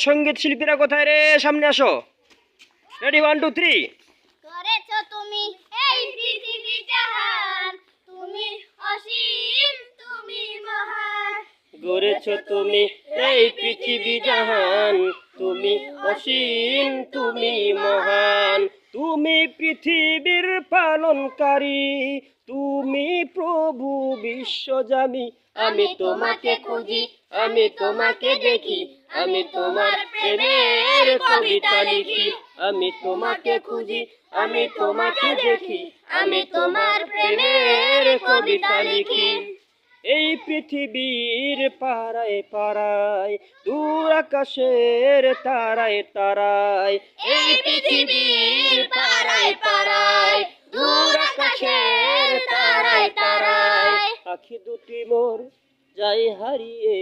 সঙ্গীত শিল্পীরা কোথায় রে? সামনে আসো। রেডি, 1 2 3। করেছো তুমি এই পৃথিবী জাহান, তুমি অসীম, তুমি মহান। গড়েছো তুমি এই পৃথিবী জাহান, তুমি অসীম, তুমি মহান। তুমি পৃথিবীর পালনকারী, তুমি প্রভু বিশ্বজামি। আমি তোমাকে খুঁজি, আমি তোমাকে দেখি, আমি তোমার প্রেমের কবিতা লিখি। আমি তোমাকে খুঁজি, আমি তোমাকে দেখি, আমি তোমার প্রেমের কবিতা লিখি। এই পৃথিবীর পাড়ায় পাড়ায়, দূর আকাশের তারায় তারায়। এই পৃথিবীর পাড়ায় পাড়ায়, দূর আকাশের তারায় তারায়। আখি দুটি মোর যাই হারিয়ে,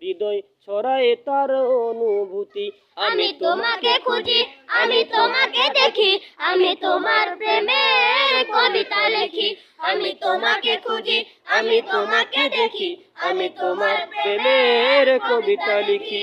হৃদয় ছড়ায় তার অনুভূতি। আমি তোমাকে খুঁজি, আমি তোমাকে দেখি, আমি তোমার প্রেমের কবিতা লিখি। আমি তোমাকে খুঁজি, আমি তোমাকে দেখি, আমি তোমার প্রেমের কবিতা লিখি।